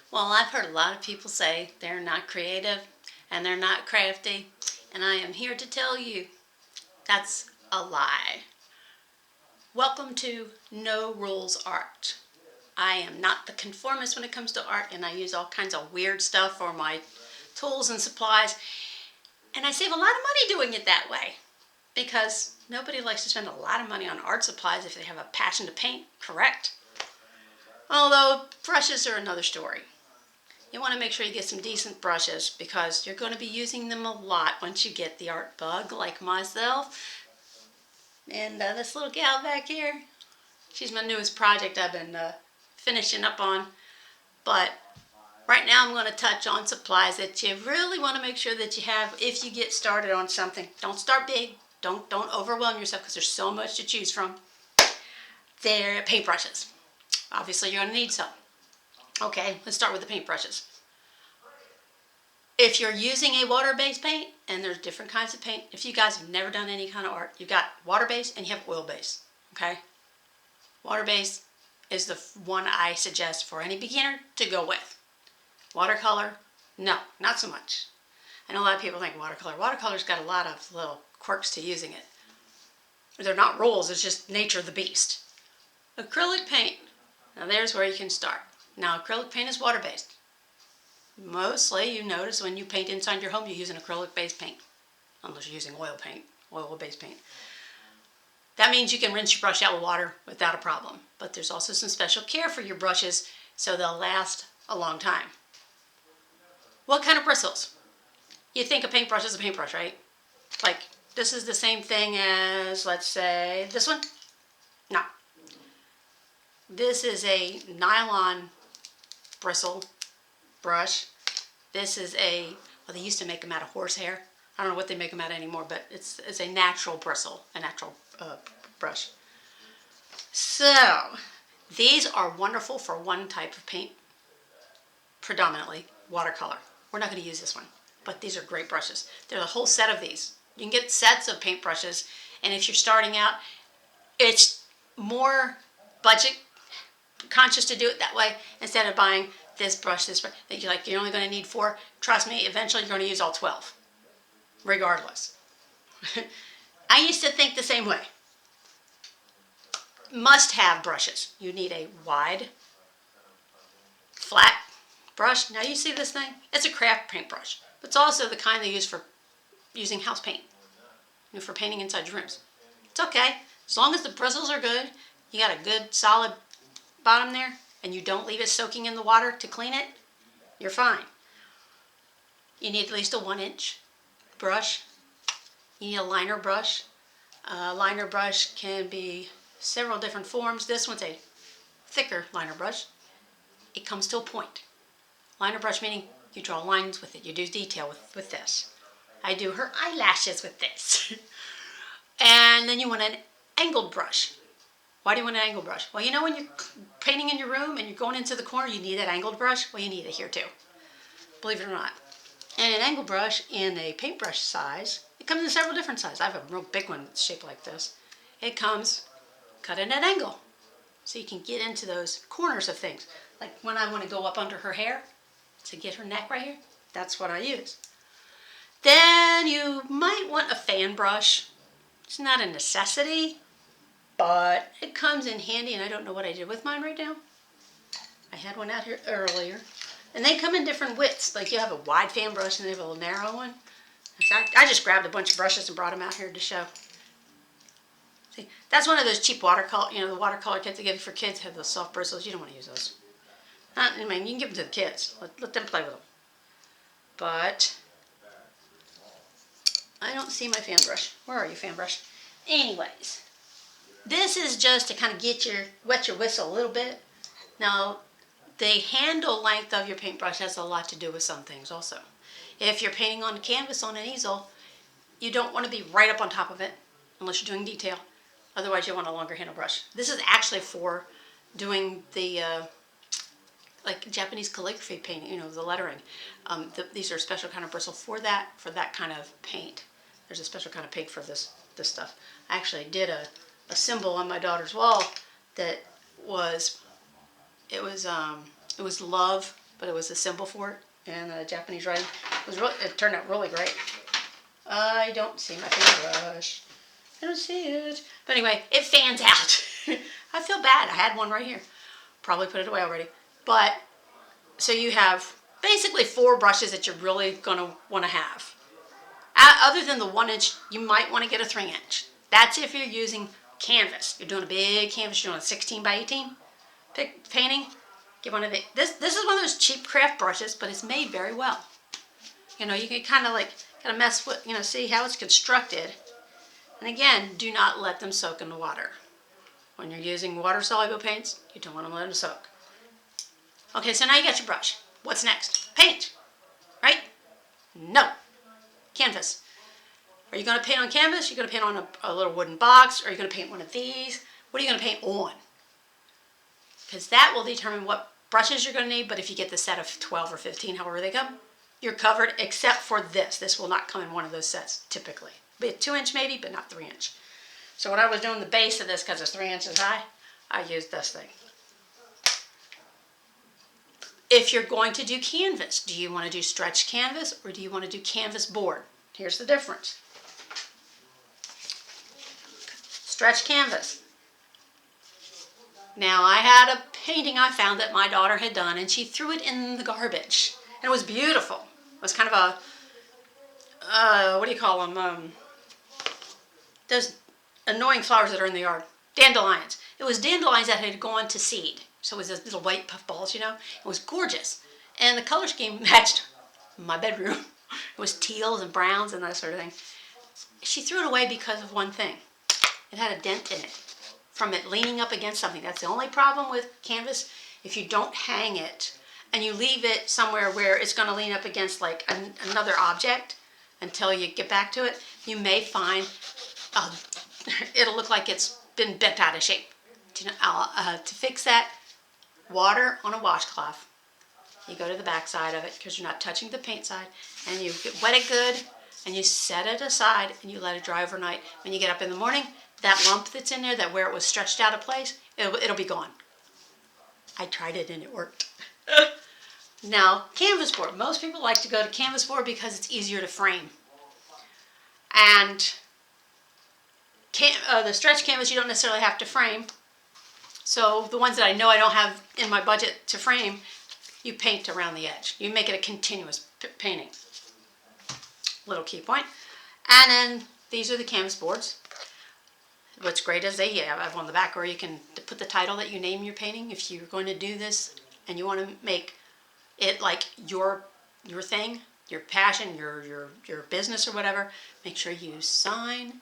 Well, I've heard a lot of people say they're not creative and they're not crafty, and I am here to tell you that's a lie. Welcome to No Rules Art. I am not the conformist when it comes to art, and I use all kinds of weird stuff for my tools and supplies, and I save a lot of money doing it that way because nobody likes to spend a lot of money on art supplies if they have a passion to paint, correct? Although brushes are another story. You want to make sure you get some decent brushes because you're going to be using them a lot once you get the art bug, like myself. And this little gal back here, she's my newest project I've been finishing up on. But right now I'm going to touch on supplies that you really want to make sure that you have if you get started on something. Don't start big. Don't overwhelm yourself because there's so much to choose from. They're paintbrushes. Obviously you're going to need some. Okay, let's start with the paintbrushes. If you're using a water-based paint, and there's different kinds of paint, if you guys have never done any kind of art, you've got water-based and you have oil-based, okay? Water-based is the one I suggest for any beginner to go with. Watercolor, no, not so much. I know a lot of people think watercolor. Watercolor's got a lot of little quirks to using it. They're not rules, it's just nature of the beast. Acrylic paint, now there's where you can start. Now acrylic paint is water-based. Mostly you notice when you paint inside your home you use an acrylic-based paint, unless you're using oil-based paint. That means you can rinse your brush out with water without a problem, but there's also some special care for your brushes so they'll last a long time. What kind of bristles? You think a paintbrush is a paintbrush, right? Like this is the same thing as, let's say, this one? No. This is a nylon bristle brush. This is well, they used to make them out of horsehair. I don't know what they make them out of anymore, but it's a natural bristle, a natural brush. So these are wonderful for one type of paint, predominantly watercolor. We're not going to use this one, but these are great brushes. There's a whole set of these. You can get sets of paintbrushes, and if you're starting out, it's more budget conscious to do it that way instead of buying this brush that you're only going to need 4. Trust me, eventually you're going to use all 12, regardless. I used to think the same way. Must-have brushes. You need a wide, flat brush. Now you see this thing? It's a craft paintbrush. But it's also the kind they use for using house paint, for painting inside your rooms. It's okay. As long as the bristles are good, you got a good solid bottom there, and you don't leave it soaking in the water to clean it, you're fine. You need at least a 1-inch brush. You need a liner brush. A liner brush can be several different forms. This one's a thicker liner brush. It comes to a point. Liner brush meaning you draw lines with it. You do detail with this. I do her eyelashes with this. And then you want an angled brush. Why do you want an angled brush? Well, you know when you're painting in your room and you're going into the corner, you need that angled brush? Well, you need it here too, believe it or not. And an angled brush in a paintbrush size, it comes in several different sizes. I have a real big one that's shaped like this. It comes cut at an angle, so you can get into those corners of things. Like when I want to go up under her hair to get her neck right here, that's what I use. Then you might want a fan brush. It's not a necessity, but it comes in handy, and I don't know what I did with mine right now. I had one out here earlier. And they come in different widths. Like you have a wide fan brush and they have a little narrow one. I just grabbed a bunch of brushes and brought them out here to show. See, that's one of those cheap watercolor, the watercolor kits they give you for kids have those soft bristles. You don't want to use those. I mean, you can give them to the kids. Let them play with them. But I don't see my fan brush. Where are you, fan brush? Anyways. This is just to kind of wet your whistle a little bit. Now, the handle length of your paintbrush has a lot to do with some things also. If you're painting on canvas on an easel, you don't want to be right up on top of it unless you're doing detail. Otherwise, you want a longer handle brush. This is actually for doing the like Japanese calligraphy painting, the lettering. These are a special kind of bristle for that kind of paint. There's a special kind of paint for this stuff. I actually did a symbol on my daughter's wall that was love but it was a symbol for it, and Japanese writing. It turned out really great. I don't see my paintbrush. I don't see it. But anyway, it fans out. I feel bad. I had one right here. Probably put it away already. But, so you have basically 4 brushes that you're really going to want to have. Other than the 1 inch, you might want to get a 3 inch. That's if you're using canvas. You're doing a big canvas, you're doing a 16 by 18 painting. Get one of the, this is one of those cheap craft brushes, but it's made very well. You know, you can kind of mess with, you know, see how it's constructed. And again, do not let them soak in the water. When you're using water-soluble paints, you don't want to let them soak. Okay, so now you got your brush. What's next? Paint, right? No. Canvas. Are you going to paint on canvas? You're going to paint on a little wooden box? Or are you going to paint one of these? What are you going to paint on? Because that will determine what brushes you're going to need, but if you get the set of 12 or 15, however they come, you're covered except for this. This will not come in one of those sets, typically. Be a 2 inch maybe, but not 3 inch. So when I was doing the base of this, because it's 3 inches high, I used this thing. If you're going to do canvas, do you want to do stretched canvas or do you want to do canvas board? Here's the difference. Stretched canvas. Now I had a painting I found that my daughter had done and she threw it in the garbage. And it was beautiful. It was kind of a, what do you call them? Those annoying flowers that are in the yard. Dandelions. It was dandelions that had gone to seed. So it was those little white puff balls, you know. It was gorgeous. And the color scheme matched my bedroom. It was teals and browns and that sort of thing. She threw it away because of one thing. It had a dent in it from it leaning up against something. That's the only problem with canvas. If you don't hang it and you leave it somewhere where it's going to lean up against like another object until you get back to it, you may find it'll look like it's been bent out of shape. To fix that, water on a washcloth. You go to the back side of it because you're not touching the paint side, and you wet it good and you set it aside and you let it dry overnight. When you get up in the morning, that lump that's in there, that where it was stretched out of place, it'll be gone. I tried it and it worked. Now, canvas board. Most people like to go to canvas board because it's easier to frame. And the stretch canvas you don't necessarily have to frame. So the ones that I know I don't have in my budget to frame, you paint around the edge. You make it a continuous painting. Little key point. And then these are the canvas boards. What's great is they have on the back where you can put the title that you name your painting. If you're going to do this and you want to make it like your thing, your passion, your business or whatever, make sure you sign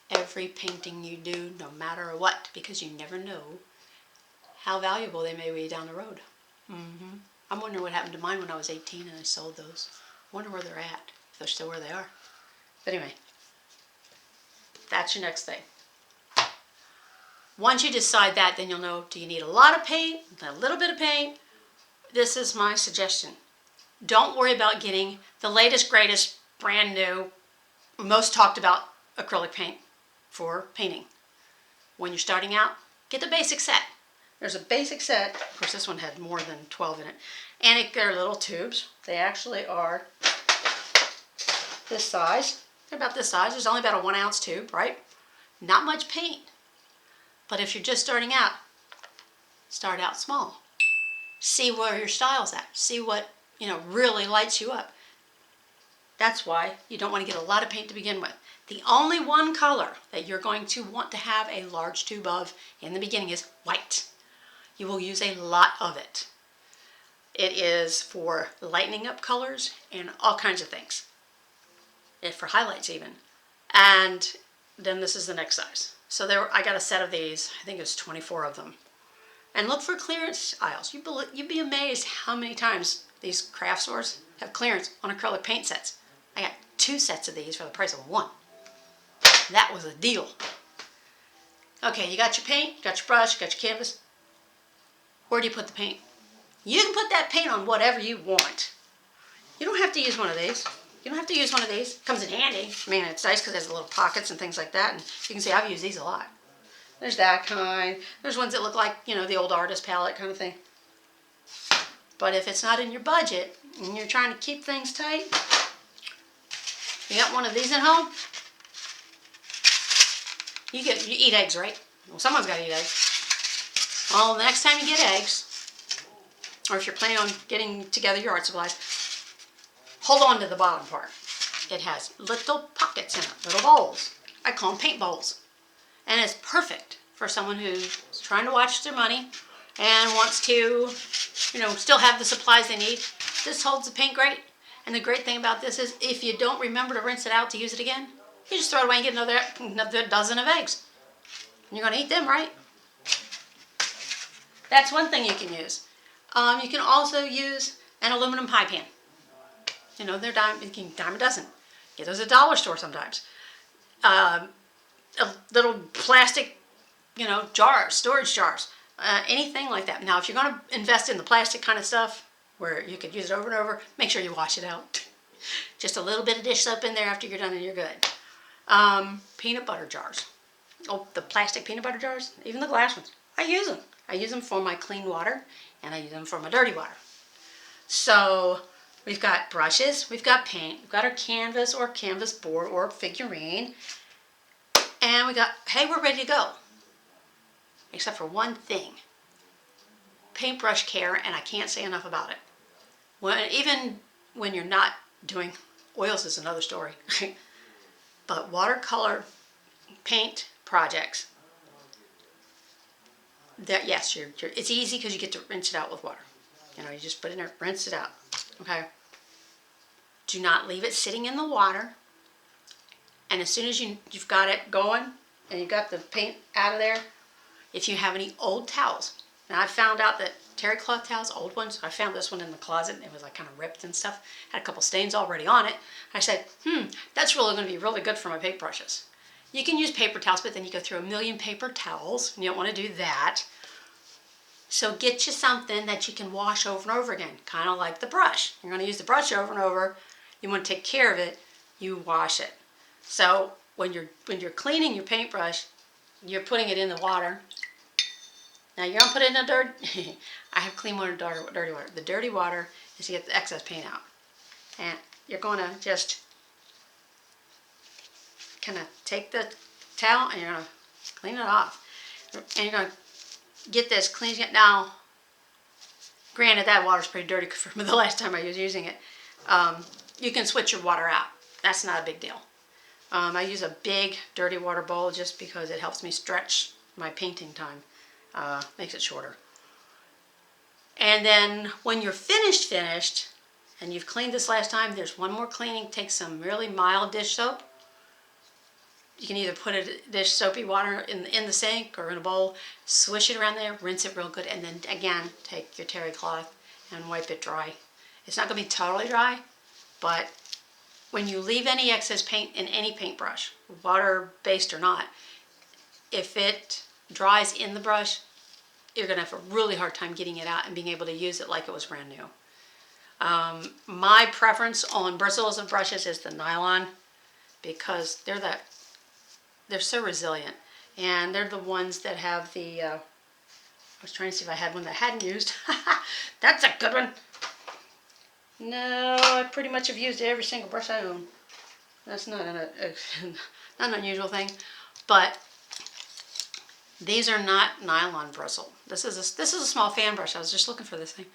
every painting you do, no matter what, because you never know how valuable they may be down the road. I'm wondering what happened to mine when I was 18 and I sold those. I wonder where they're at, if they're still where they are. But anyway, that's your next thing. Once you decide that, then you'll know, do you need a lot of paint, a little bit of paint? This is my suggestion. Don't worry about getting the latest, greatest, brand new, most talked about acrylic paint for painting. When you're starting out, get the basic set. There's a basic set. Of course, this one had more than 12 in it. And they're little tubes. They actually are this size. They're about this size. There's only about a 1 ounce tube, right? Not much paint. But if you're just starting out, start out small. See where your style's at. See what, really lights you up. That's why you don't want to get a lot of paint to begin with. The only one color that you're going to want to have a large tube of in the beginning is white. You will use a lot of it. It is for lightening up colors and all kinds of things. And for highlights even. And then this is the next size. So I got a set of these. I think it was 24 of them. And look for clearance aisles. You'd be amazed how many times these craft stores have clearance on acrylic paint sets. I got 2 sets of these for the price of 1. That was a deal. Okay, you got your paint, you got your brush, you got your canvas. Where do you put the paint? You can put that paint on whatever you want. You don't have to use one of these. You don't have to use one of these. It comes in handy. I mean, it's nice because it has little pockets and things like that. And you can see I've used these a lot. There's that kind. There's ones that look like, the old artist palette kind of thing. But if it's not in your budget and you're trying to keep things tight, you got one of these at home? You eat eggs, right? Well, someone's got to eat eggs. Well, the next time you get eggs, or if you're planning on getting together your art supplies, hold on to the bottom part. It has little pockets in it, little bowls. I call them paint bowls. And it's perfect for someone who's trying to watch their money and wants to, still have the supplies they need. This holds the paint great. And the great thing about this is if you don't remember to rinse it out to use it again, you just throw it away and get another dozen of eggs. And you're going to eat them, right? That's one thing you can use. You can also use an aluminum pie pan. They're dime a dozen. Get those at the dollar store sometimes. A little plastic, jars, storage jars, anything like that. Now, if you're going to invest in the plastic kind of stuff, where you could use it over and over, make sure you wash it out. Just a little bit of dish soap in there after you're done and you're good. Peanut butter jars. Oh, the plastic peanut butter jars, even the glass ones. I use them. I use them for my clean water and I use them for my dirty water. So we've got brushes, we've got paint, we've got our canvas or canvas board or figurine, and we got, hey, we're ready to go. Except for one thing. Paintbrush Care, and I can't say enough about it. Even when you're not doing oils is another story. But watercolor paint projects, yes, it's easy because you get to rinse it out with water. You just put it in there, rinse it out. Okay. Do not leave it sitting in the water. And as soon as you've got it going and you've got the paint out of there, if you have any old towels. Now, I found out that terry cloth towels, old ones, I found this one in the closet. It was like kind of ripped and stuff. Had a couple stains already on it. I said, that's really going to be really good for my paintbrushes. You can use paper towels, but then you go through a million paper towels, and you don't want to do that. So get you something that you can wash over and over again, kind of like the brush. You're going to use the brush over and over. You want to take care of it, you wash it. So when you're cleaning your paintbrush, you're putting it in the water. Now you're going to put it in the dirt. I have clean water and dirty water. The dirty water is to get the excess paint out. And you're going to just kind of take the towel and you're going to clean it off. And you're going to get this, clean it. Now, granted, that water's pretty dirty from the last time I was using it. You can switch your water out. That's not a big deal. I use a big dirty water bowl just because it helps me stretch my painting time. Makes it shorter. And then when you're finished, and you've cleaned this last time, there's one more cleaning. Take some really mild dish soap. You can either put a dish soapy water in the sink or in a bowl, swish it around there, rinse it real good, and then again, take your terry cloth and wipe it dry. It's not going to be totally dry, but when you leave any excess paint in any paintbrush, water-based or not, if it dries in the brush, you're going to have a really hard time getting it out and being able to use it like it was brand new. My preference on bristles of brushes is the nylon because they're so resilient, and they're the ones that have the, I was trying to see if I had one that I hadn't used. That's a good one. No, I pretty much have used every single brush I own. That's not not an unusual thing, but these are not nylon bristle. This is a small fan brush. I was just looking for this thing.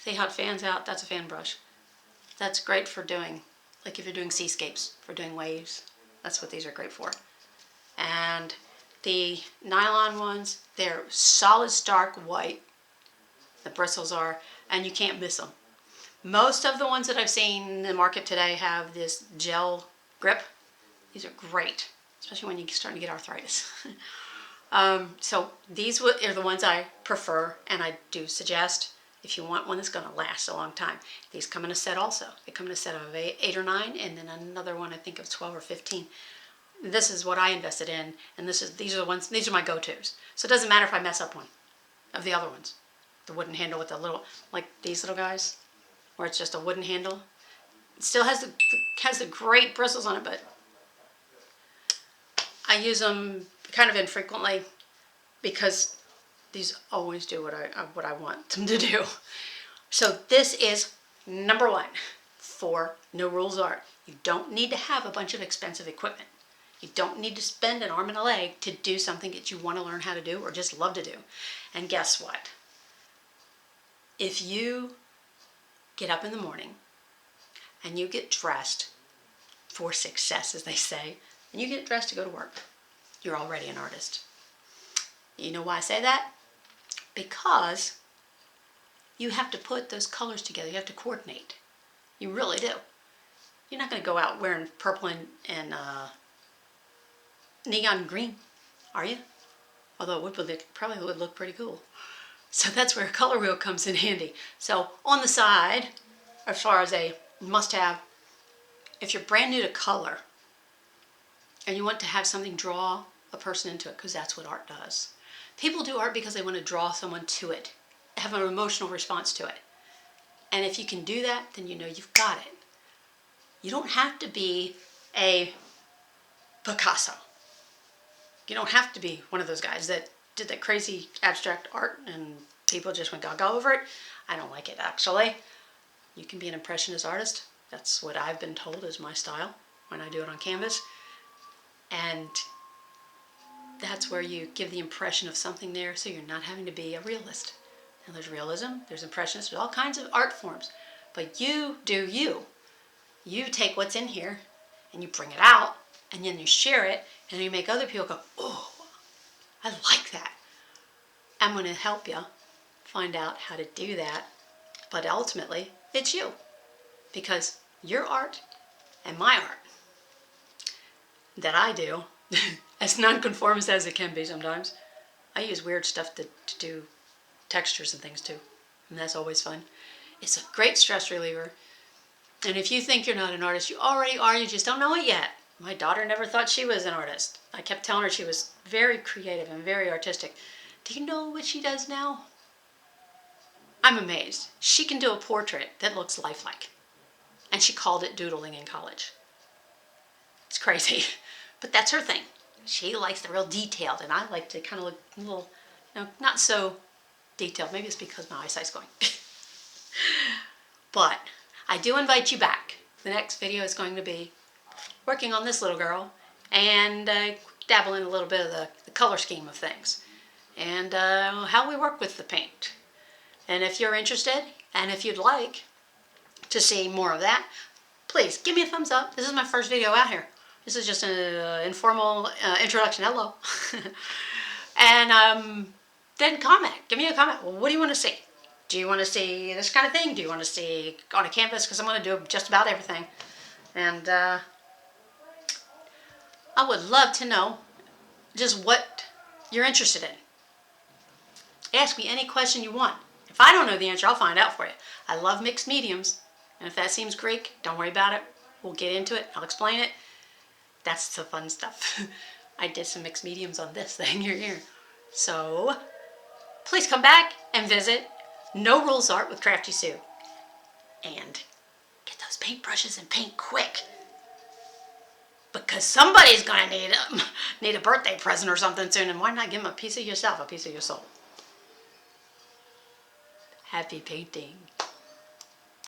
See how it fans out? That's a fan brush. That's great for doing, like if you're doing seascapes, for doing waves. That's what these are great for. And the nylon ones, they're solid, stark white. The bristles are, and you can't miss them. Most of the ones that I've seen in the market today have this gel grip. These are great, especially when you're starting to get arthritis. So these are the ones I prefer, and I do suggest if you want one that's going to last a long time. These come in a set also. They come in a set of 8 or 9, and then another one I think of 12 or 15. This is what I invested in, and these are the ones. These are my go-tos. So it doesn't matter if I mess up one of the other ones. The wooden handle with the little, like these little guys, where it's just a wooden handle. It still has the great bristles on it, but I use them kind of infrequently because these always do what I want them to do. So this is number one for No Rules Art. You don't need to have a bunch of expensive equipment. You don't need to spend an arm and a leg to do something that you want to learn how to do or just love to do. And guess what? If you get up in the morning and you get dressed for success, as they say, and you get dressed to go to work, you're already an artist. You know why I say that? Because you have to put those colors together. You have to coordinate. You really do. You're not going to go out wearing purple and neon green, are you? Although it probably would look pretty cool. So that's where a color wheel comes in handy. So on the side, as far as a must-have, if you're brand new to color and you want to have something draw a person into it, because that's what art does. People do art because they want to draw someone to it, have an emotional response to it. And if you can do that, then you know you've got it. You don't have to be a Picasso. You don't have to be one of those guys that did that crazy abstract art and people just went gaga over it. I don't like it, actually. You can be an impressionist artist. That's what I've been told is my style when I do it on canvas. And that's where you give the impression of something there, so you're not having to be a realist. And there's realism, there's impressionists, there's all kinds of art forms. But you do you. You take what's in here and you bring it out and then you share it and you make other people go, oh, I like that. I'm going to help you find out how to do that. But ultimately, it's you. Because your art and my art that I do, as nonconformist as it can be sometimes, I use weird stuff to do textures and things too. And that's always fun. It's a great stress reliever. And if you think you're not an artist, you already are, you just don't know it yet. My daughter never thought she was an artist. I kept telling her she was very creative and very artistic. Do you know what she does now? I'm amazed. She can do a portrait that looks lifelike. And she called it doodling in college. It's crazy, but that's her thing. She likes the real detailed, and I like to kind of look a little, not so detailed. Maybe it's because my eyesight's going. But I do invite you back. The next video is going to be working on this little girl and dabbling a little bit of the color scheme of things and how we work with the paint. And if you're interested and if you'd like to see more of that, please give me a thumbs up. This is my first video out here. This is just an informal introduction. Hello. And then comment. Give me a comment. Well, what do you want to see? Do you want to see this kind of thing? Do you want to see on a canvas? Because I'm going to do just about everything. And I would love to know just what you're interested in. Ask me any question you want. If I don't know the answer, I'll find out for you. I love mixed mediums. And if that seems Greek, don't worry about it. We'll get into it. I'll explain it. That's the fun stuff. I did some mixed mediums on this thing here. So, please come back and visit No Rules Art with Crafty Sue. And get those paintbrushes and paint quick. Because somebody's going to need a birthday present or something soon. And why not give them a piece of yourself, a piece of your soul? Happy painting.